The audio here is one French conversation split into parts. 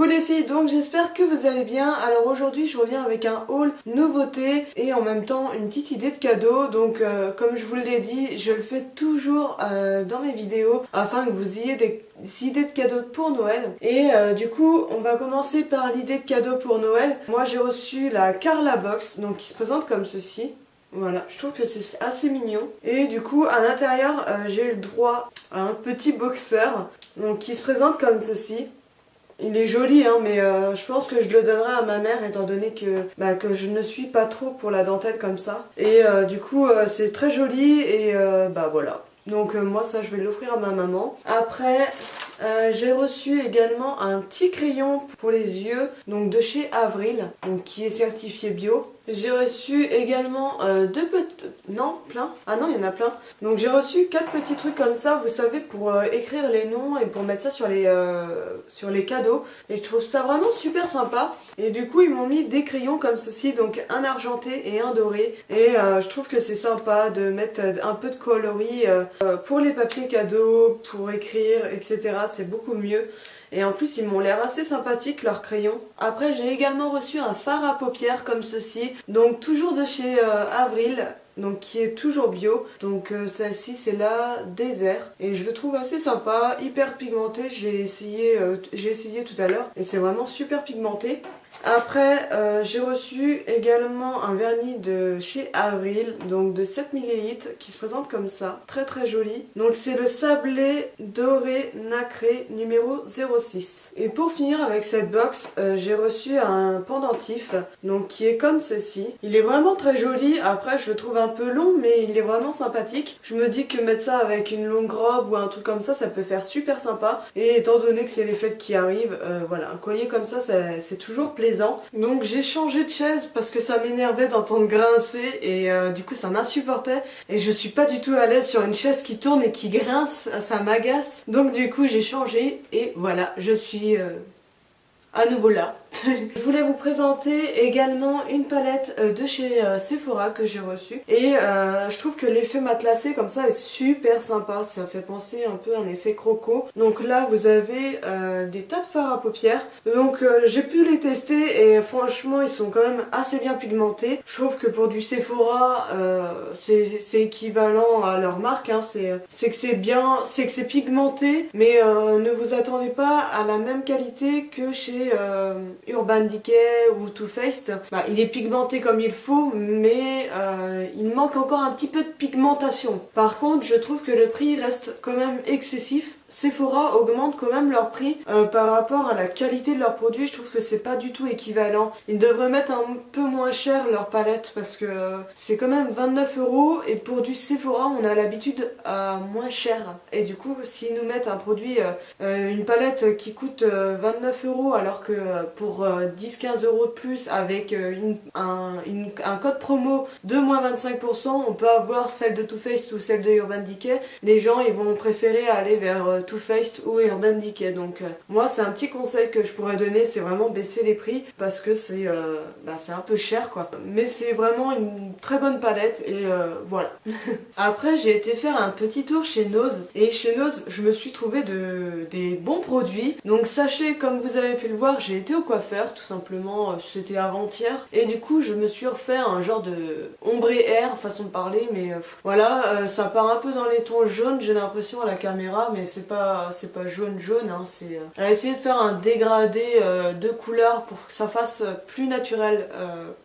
les filles, donc j'espère que vous allez bien. Alors aujourd'hui je reviens avec un haul nouveauté et en même temps une petite idée de cadeau. Donc comme je vous l'ai dit, je le fais toujours dans mes vidéos afin que vous ayez des idées de cadeaux pour Noël. Et du coup on va commencer par l'idée de cadeau pour Noël. Moi j'ai reçu la Carla Box, donc qui se présente comme ceci. Voilà, je trouve que c'est assez mignon. Et du coup, à l'intérieur, j'ai eu le droit à un petit boxeur, donc qui se présente comme ceci. Il est joli, hein, mais je pense que je le donnerai à ma mère étant donné que je ne suis pas trop pour la dentelle comme ça. Et du coup, c'est très joli et voilà. Donc moi, ça, je vais l'offrir à ma maman. Après... j'ai reçu également un petit crayon pour les yeux, donc de chez Avril, donc qui est certifié bio. J'ai reçu également deux petits... Non, plein. Ah non, il y en a plein. Donc j'ai reçu 4 petits trucs comme ça, vous savez, pour écrire les noms et pour mettre ça sur les cadeaux. Et je trouve ça vraiment super sympa. Et du coup, ils m'ont mis des crayons comme ceci, donc un argenté et un doré. Et je trouve que c'est sympa de mettre un peu de coloris pour les papiers cadeaux, pour écrire, etc. C'est beaucoup mieux. Et en plus ils m'ont l'air assez sympathiques leurs crayons. Après j'ai également reçu un fard à paupières comme ceci, donc toujours de chez Avril, donc qui est toujours bio. Donc celle-ci c'est la désert et je le trouve assez sympa, hyper pigmenté. J'ai essayé tout à l'heure et c'est vraiment super pigmenté. Après j'ai reçu également un vernis de chez Avril, donc de 7 ml qui se présente comme ça, très très joli. Donc c'est le sablé doré nacré numéro 06. Et pour finir avec cette box, j'ai reçu un pendentif, donc qui est comme ceci. Il est vraiment très joli, après je le trouve un peu long mais il est vraiment sympathique. Je me dis que mettre ça avec une longue robe ou un truc comme ça peut faire super sympa. Et étant donné que c'est les fêtes qui arrivent, voilà, un collier comme ça c'est toujours plaisant. Donc j'ai changé de chaise parce que ça m'énervait d'entendre grincer et du coup ça m'insupportait et je suis pas du tout à l'aise sur une chaise qui tourne et qui grince, ça m'agace. Donc du coup j'ai changé et voilà, je suis à nouveau là. Je voulais vous présenter également une palette de chez Sephora que j'ai reçue et je trouve que l'effet matelassé comme ça est super sympa, ça fait penser un peu à un effet croco. Donc là vous avez des tas de fards à paupières, donc j'ai pu les tester et franchement ils sont quand même assez bien pigmentés. Je trouve que pour du Sephora c'est équivalent à leur marque, hein. C'est que c'est bien, c'est que c'est pigmenté, mais ne vous attendez pas à la même qualité que chez Urban Decay ou Too Faced. Il est pigmenté comme il faut, mais il manque encore un petit peu de pigmentation. Par contre, je trouve que le prix reste quand même excessif. Sephora augmente quand même leur prix par rapport à la qualité de leurs produits. Je trouve que c'est pas du tout équivalent. Ils devraient mettre un peu moins cher leur palette parce que c'est quand même 29 € et pour du Sephora on a l'habitude à moins cher. Et du coup s'ils nous mettent un produit, une palette qui coûte 29 € alors que pour 10-15 € de plus avec un code promo de moins 25%, on peut avoir celle de Too Faced ou celle de Urban Decay. Les gens ils vont préférer aller vers Too Faced ou Urban Decay. Donc moi c'est un petit conseil que je pourrais donner, c'est vraiment baisser les prix parce que c'est un peu cher quoi. Mais c'est vraiment une très bonne palette et voilà. Après j'ai été faire un petit tour chez Nose et chez Nose je me suis trouvé des bons produits. Donc sachez, comme vous avez pu le voir, j'ai été au coiffeur tout simplement, c'était avant-hier et du coup je me suis refait un genre de ombré air façon de parler, mais voilà, ça part un peu dans les tons jaunes j'ai l'impression à la caméra, mais c'est pas jaune hein, elle a essayé de faire un dégradé de couleur pour que ça fasse plus naturel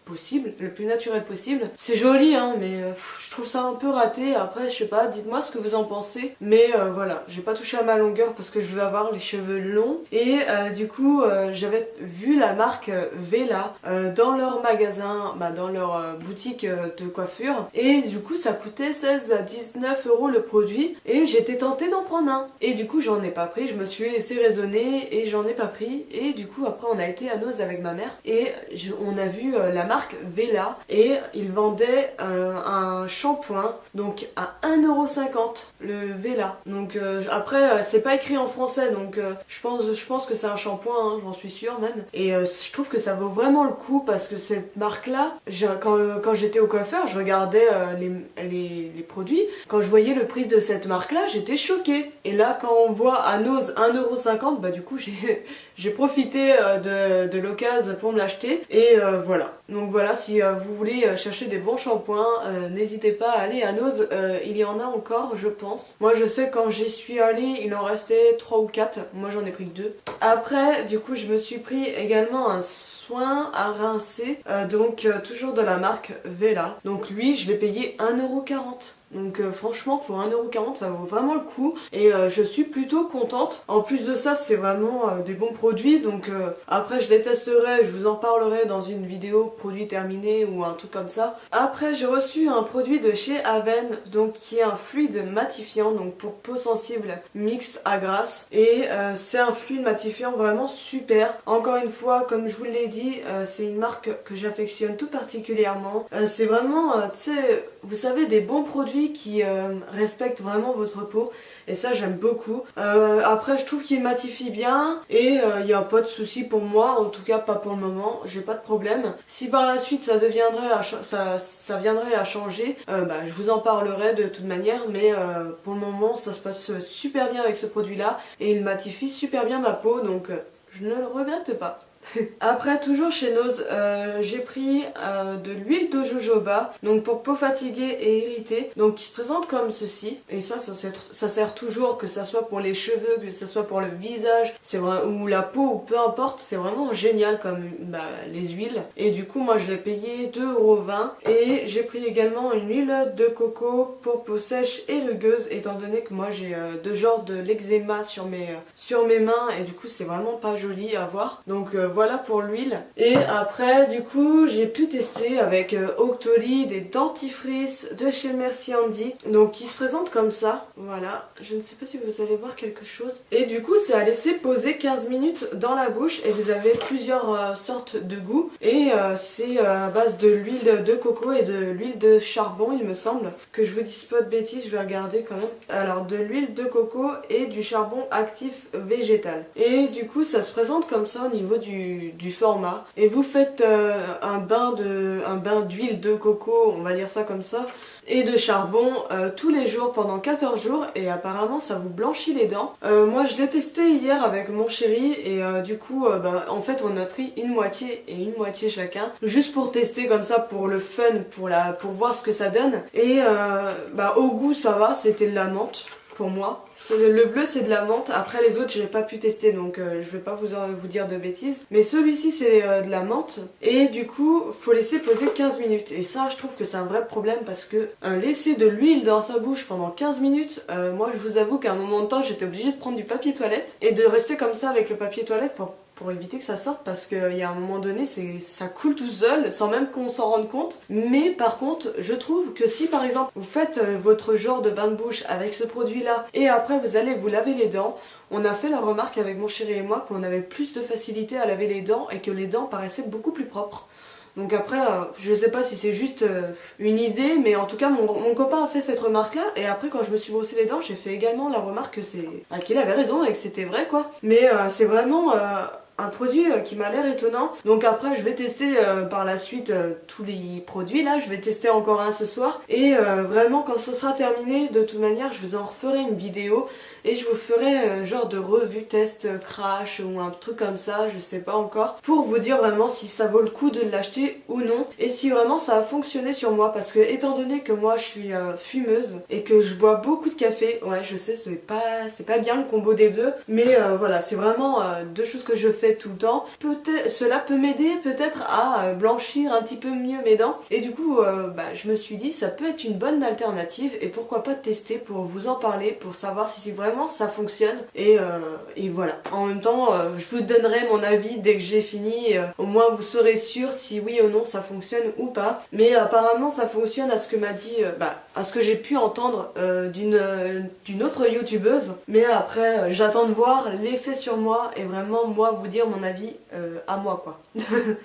possible, le plus naturel possible. C'est joli hein, mais je trouve ça un peu raté. Après je sais pas, dites-moi ce que vous en pensez, mais voilà, j'ai pas touché à ma longueur parce que je veux avoir les cheveux longs et du coup j'avais vu la marque Vela dans leur magasin, dans leur boutique de coiffure et du coup ça coûtait 16 à 19 € le produit et j'étais tentée d'en prendre un. Et du coup j'en ai pas pris, je me suis laissé raisonner et j'en ai pas pris. Et du coup après on a été à Nose avec ma mère et on a vu la marque Vela et ils vendaient un shampoing donc à 1,50 € le Vela. Donc après c'est pas écrit en français donc je pense que c'est un shampoing hein, j'en suis sûre même. Et je trouve que ça vaut vraiment le coup parce que cette marque là, quand j'étais au coiffeur je regardais les produits, quand je voyais le prix de cette marque là j'étais choquée. Et là quand on voit à Nose 1,50 €, bah du coup j'ai profité de l'occasion pour me l'acheter et voilà. Donc voilà, si vous voulez chercher des bons shampoings, n'hésitez pas à aller à Nose, il y en a encore je pense. Moi je sais quand j'y suis allée il en restait 3 ou 4, moi j'en ai pris que 2. Après du coup je me suis pris également un soin à rincer, toujours de la marque Vela. Donc lui je l'ai payé 1,40 €. Donc franchement pour 1,40 € ça vaut vraiment le coup et je suis plutôt contente. En plus de ça c'est vraiment des bons produits, donc après je les testerai, je vous en parlerai dans une vidéo produit terminé ou un truc comme ça. Après j'ai reçu un produit de chez Aven, donc qui est un fluide matifiant, donc pour peau sensible mixte à grasse, et c'est un fluide matifiant vraiment super. Encore une fois comme je vous l'ai dit, c'est une marque que j'affectionne tout particulièrement. C'est vraiment tu sais, vous savez, des bons produits qui respectent vraiment votre peau, et ça j'aime beaucoup. Après je trouve qu'il matifie bien et il n'y a pas de souci pour moi, en tout cas pas pour le moment, j'ai pas de problème. Si par la suite ça viendrait à changer, je vous en parlerai de toute manière, mais pour le moment ça se passe super bien avec ce produit là et il matifie super bien ma peau, donc je ne le regrette pas. Après toujours chez Nose, j'ai pris de l'huile de jojoba, donc pour peau fatiguée et irritée, donc qui se présente comme ceci, et ça sert toujours, que ça soit pour les cheveux, que ça soit pour le visage, c'est vrai, ou la peau, ou peu importe, c'est vraiment génial comme les huiles. Et du coup moi je l'ai payé 2,20 €, et j'ai pris également une huile de coco pour peau sèche et rugueuse, étant donné que moi j'ai de l'eczéma sur mes mains, et du coup c'est vraiment pas joli à voir. Donc voilà pour l'huile. Et après du coup j'ai pu tester avec Octoly des dentifrices de chez Merci Handy, donc qui se présentent comme ça, voilà, je ne sais pas si vous allez voir quelque chose, et du coup c'est à laisser poser 15 minutes dans la bouche, et vous avez plusieurs sortes de goûts, et c'est à base de l'huile de coco et de l'huile de charbon, il me semble, que je vous dise pas de bêtises, je vais regarder quand même. Alors de l'huile de coco et du charbon actif végétal, et du coup ça se présente comme ça au niveau du format, et vous faites un bain d'huile de coco, on va dire ça comme ça, et de charbon tous les jours pendant 14 jours, et apparemment ça vous blanchit les dents. Moi je l'ai testé hier avec mon chéri, et du coup en fait on a pris une moitié et une moitié chacun, juste pour tester comme ça, pour le fun, pour voir ce que ça donne, et au goût ça va, c'était de la menthe pour moi. Le bleu c'est de la menthe, après les autres j'ai pas pu tester, donc je vais pas vous dire de bêtises, mais celui-ci c'est de la menthe, et du coup faut laisser poser 15 minutes, et ça je trouve que c'est un vrai problème, parce que laisser de l'huile dans sa bouche pendant 15 minutes, moi je vous avoue qu'à un moment de temps j'étais obligée de prendre du papier toilette et de rester comme ça avec le papier toilette pour éviter que ça sorte, parce qu'il y a un moment donné ça coule tout seul sans même qu'on s'en rende compte. Mais par contre je trouve que si par exemple vous faites votre genre de bain de bouche avec ce produit là, et après vous allez vous laver les dents, on a fait la remarque avec mon chéri et moi qu'on avait plus de facilité à laver les dents et que les dents paraissaient beaucoup plus propres. Donc après, je sais pas si c'est juste une idée, mais en tout cas mon copain a fait cette remarque là, et après quand je me suis brossé les dents, j'ai fait également la remarque qu'il avait raison et que c'était vrai quoi. Mais c'est vraiment un produit qui m'a l'air étonnant. Donc après je vais tester par la suite tous les produits là, je vais tester encore un ce soir, et vraiment quand ce sera terminé, de toute manière je vous en referai une vidéo, et je vous ferai genre de revue test crash ou un truc comme ça, je sais pas encore, pour vous dire vraiment si ça vaut le coup de l'acheter ou non, et si vraiment ça a fonctionné sur moi, parce que étant donné que moi je suis fumeuse et que je bois beaucoup de café, ouais je sais c'est pas bien le combo des deux, mais voilà, c'est vraiment deux choses que je fais tout le temps. Cela peut m'aider peut-être à blanchir un petit peu mieux mes dents, et du coup je me suis dit ça peut être une bonne alternative, et pourquoi pas tester pour vous en parler, pour savoir si vraiment ça fonctionne, et voilà. En même temps je vous donnerai mon avis dès que j'ai fini, au moins vous serez sûr si oui ou non ça fonctionne ou pas, mais apparemment ça fonctionne à ce que m'a dit, à ce que j'ai pu entendre d'une autre youtubeuse, mais après j'attends de voir l'effet sur moi, et vraiment moi vous dire mon avis à moi quoi.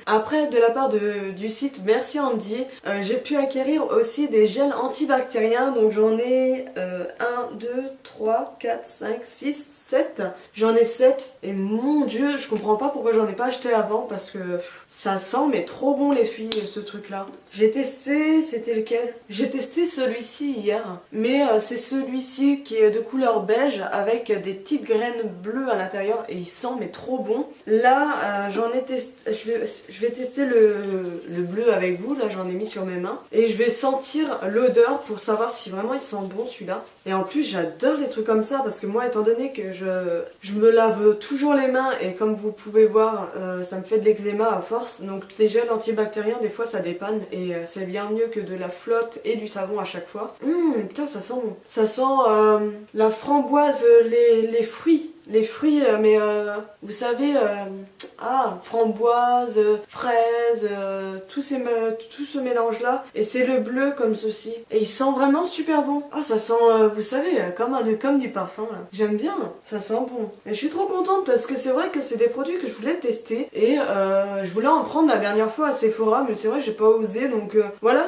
Après, de la part du site Merci Andy, j'ai pu acquérir aussi des gels antibactériens. Donc j'en ai 1, 2, 3, 4, 5, 6, 7. J'en ai 7 et mon dieu, je comprends pas pourquoi j'en ai pas acheté avant parce que ça sent mais trop bon les filles ce truc là. J'ai testé, c'était lequel? J'ai testé celui-ci hier, mais c'est celui-ci qui est de couleur beige avec des petites graines bleues à l'intérieur et il sent mais trop bon. Là j'en ai testé, je vais tester le bleu avec vous, là j'en ai mis sur mes mains et je vais sentir l'odeur pour savoir si vraiment il sent bon celui-là. Et en plus j'adore les trucs comme ça parce que moi étant donné que je me lave toujours les mains et comme vous pouvez voir ça me fait de l'eczéma à force, donc des gels antibactériens des fois ça dépanne et c'est bien mieux que de la flotte et du savon à chaque fois. Putain ça sent bon. Ça sent la framboise, les fruits. Les fruits, mais vous savez, framboise, fraise, tout ce mélange-là. Et c'est le bleu comme ceci. Et il sent vraiment super bon. Ah, ça sent, vous savez, comme du parfum. J'aime bien, ça sent bon. Et je suis trop contente parce que c'est vrai que c'est des produits que je voulais tester. Et je voulais en prendre la dernière fois à Sephora, mais c'est vrai, j'ai pas osé. Donc voilà,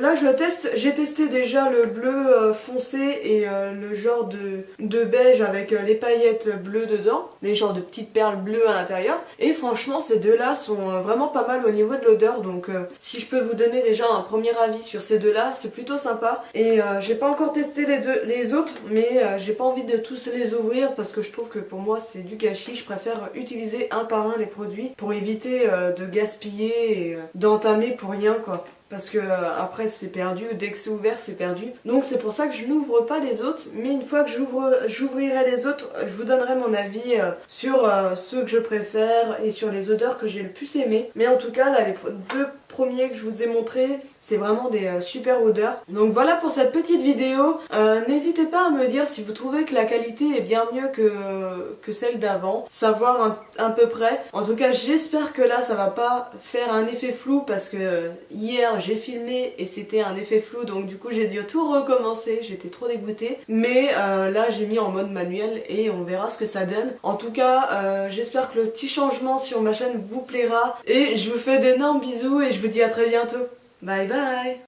là je teste. J'ai testé déjà le bleu foncé et le genre de beige avec les paillettes bleu dedans, les genres de petites perles bleues à l'intérieur. Et franchement, ces deux-là sont vraiment pas mal au niveau de l'odeur. Donc, si je peux vous donner déjà un premier avis sur ces deux-là, c'est plutôt sympa. Et j'ai pas encore testé les autres, mais j'ai pas envie de tous les ouvrir parce que je trouve que pour moi c'est du gâchis. Je préfère utiliser un par un les produits pour éviter de gaspiller et d'entamer pour rien quoi. Parce que après c'est perdu, dès que c'est ouvert c'est perdu. Donc c'est pour ça que je n'ouvre pas les autres, mais une fois que j'ouvrirai les autres, je vous donnerai mon avis sur ceux que je préfère et sur les odeurs que j'ai le plus aimé. Mais en tout cas là les deux premiers que je vous ai montrés, c'est vraiment des super odeurs. Donc voilà pour cette petite vidéo. N'hésitez pas à me dire si vous trouvez que la qualité est bien mieux que celle d'avant, savoir à peu près. En tout cas j'espère que là ça va pas faire un effet flou parce que hier j'ai filmé et c'était un effet flou, donc du coup j'ai dû tout recommencer, j'étais trop dégoûtée. Mais là j'ai mis en mode manuel et on verra ce que ça donne. En tout cas j'espère que le petit changement sur ma chaîne vous plaira et je vous fais d'énormes bisous et je vous dis à très bientôt. Bye bye.